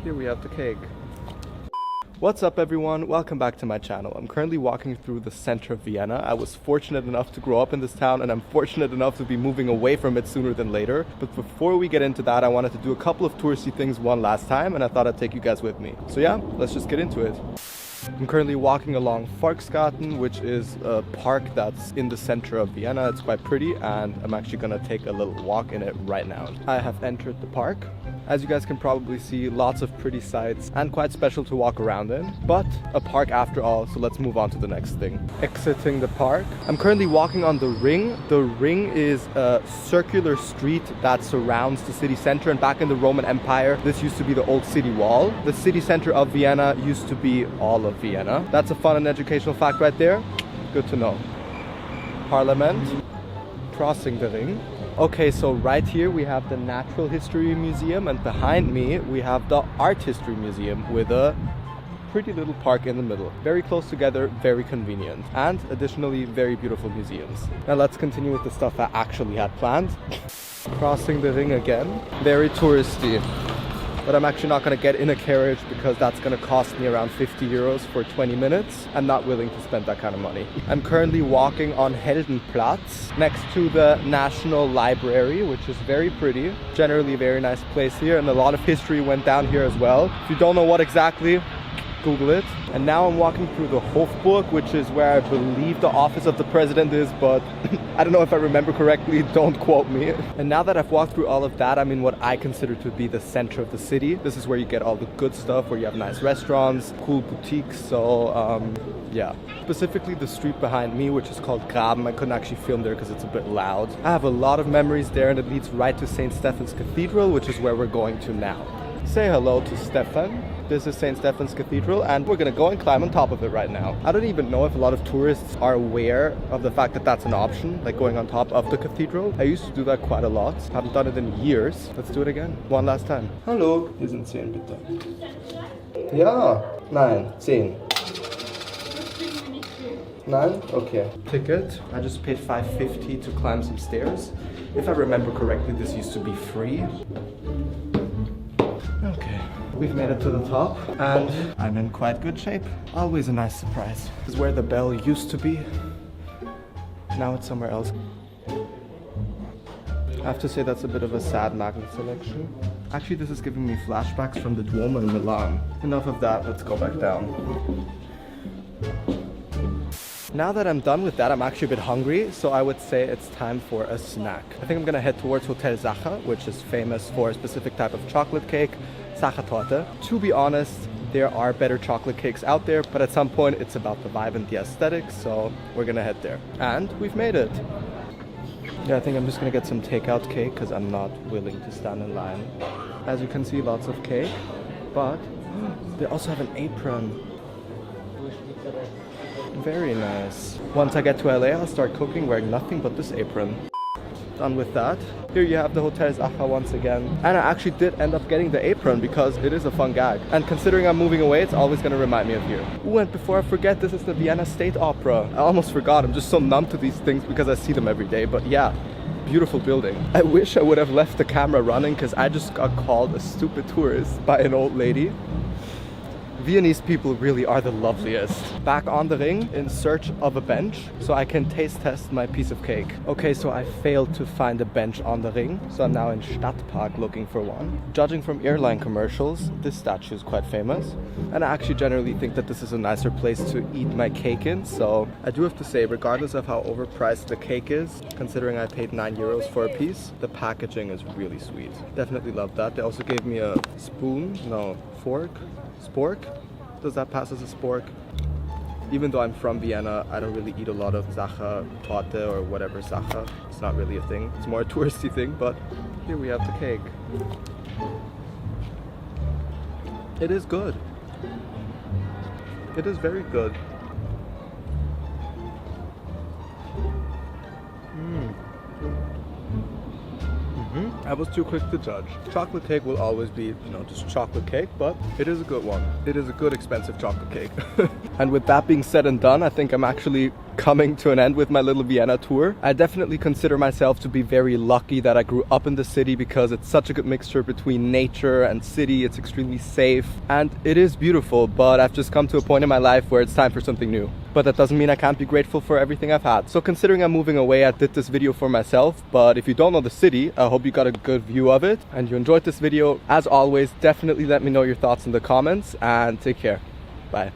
here we have the cake. What's up everyone, welcome back to my channel. I'm currently walking through the center of Vienna. I was fortunate enough to grow up in this town and I'm fortunate enough to be moving away from it sooner than later. But before we get into that, I wanted to do a couple of touristy things one last time and I thought I'd take you guys with me. So yeah, let's just get into it. I'm currently walking along Volksgarten, which is a park that's in the center of Vienna. It's quite pretty and I'm actually gonna take a little walk in it right now. I have entered the park. As you guys can probably see, lots of pretty sights and quite special to walk around in, but a park after all, so let's move on to the next thing. Exiting the park. I'm currently walking on the Ring. The Ring is a circular street that surrounds the city center, and back in the Roman Empire, this used to be the old city wall. The city center of Vienna used to be all of Vienna. That's a fun and educational fact right there. Good to know. Parliament. Crossing the Ring. Okay, so right here we have the Natural History Museum and behind me we have the Art History Museum with a pretty little park in the middle. Very close together, very convenient, and additionally very beautiful museums. Now let's continue with the stuff I actually had planned. Crossing the Ring again. Very touristy. But I'm actually not going to get in a carriage because that's going to cost me around 50 euros for 20 minutes. I'm not willing to spend that kind of money. I'm currently walking on Heldenplatz next to the National Library, which is very pretty. Generally a very nice place here, and a lot of history went down here as well. If you don't know what exactly, Google it. And now I'm walking through the Hofburg, which is where I believe the office of the president is, but I don't know if I remember correctly, don't quote me. And now that I've walked through all of that, I'm in what I consider to be the center of the city. This is where you get all the good stuff, where you have nice restaurants, cool boutiques, so yeah. Specifically the street behind me, which is called Graben. I couldn't actually film there because it's a bit loud. I have a lot of memories there and it leads right to St. Stephan's Cathedral, which is where we're going to now. Say hello to Stephan. This is St. Stephan's Cathedral and we're gonna go and climb on top of it right now. I don't even know if a lot of tourists are aware of the fact that that's an option, like going on top of the cathedral. I used to do that quite a lot. Haven't done it in years. Let's do it again. One last time. Hallo. Hier sind 10 bitte. Ja. Nein. 10. Nein? Okay. Ticket. I just paid 5.50 to climb some stairs. If I remember correctly, this used to be free. Okay, we've made it to the top and I'm in quite good shape. Always a nice surprise. This is where the bell used to be. Now it's somewhere else. I have to say that's a bit of a sad magnet selection. Actually, this is giving me flashbacks from the Duomo in Milan. Enough of that, let's go back down. Now that I'm done with that, I'm actually a bit hungry, so I would say it's time for a snack. I think I'm gonna head towards Hotel Sacher, which is famous for a specific type of chocolate cake, Sachertorte. To be honest, there are better chocolate cakes out there, but at some point it's about the vibe and the aesthetics, so we're gonna head there. And we've made it. Yeah, I think I'm just gonna get some takeout cake because I'm not willing to stand in line. As you can see, lots of cake, but they also have an apron. Very nice. Once I get to LA, I'll start cooking wearing nothing but this apron. Done with that. Here you have the Hotel Sacher once again. And I actually did end up getting the apron because it is a fun gag. And considering I'm moving away, it's always going to remind me of here. Ooh, and before I forget, this is the Vienna State Opera. I almost forgot. I'm just so numb to these things because I see them every day. But yeah, beautiful building. I wish I would have left the camera running because I just got called a stupid tourist by an old lady. Viennese people really are the loveliest. Back on the Ring in search of a bench so I can taste test my piece of cake. Okay, so I failed to find a bench on the Ring, so I'm now in Stadtpark looking for one. Judging from airline commercials, this statue is quite famous. And I actually generally think that this is a nicer place to eat my cake in, so I do have to say, regardless of how overpriced the cake is, considering I paid 9 euros for a piece, the packaging is really sweet. Definitely love that. They also gave me a spoon, no, fork. Spork? Does that pass as a spork? Even though I'm from Vienna, I don't really eat a lot of Sachertorte or whatever Sacher. It's not really a thing. It's more a touristy thing, but here we have the cake. It is good. It is very good. I was too quick to judge. Chocolate cake will always be, just chocolate cake, but it is a good one. It is a good expensive chocolate cake. And with that being said and done, I think I'm actually coming to an end with my little Vienna tour. I definitely consider myself to be very lucky that I grew up in the city because it's such a good mixture between nature and city. It's extremely safe and it is beautiful, but I've just come to a point in my life where it's time for something new. But that doesn't mean I can't be grateful for everything I've had. So considering I'm moving away, I did this video for myself, but if you don't know the city, I hope you got a good view of it and you enjoyed this video. As always, definitely let me know your thoughts in the comments and take care. Bye.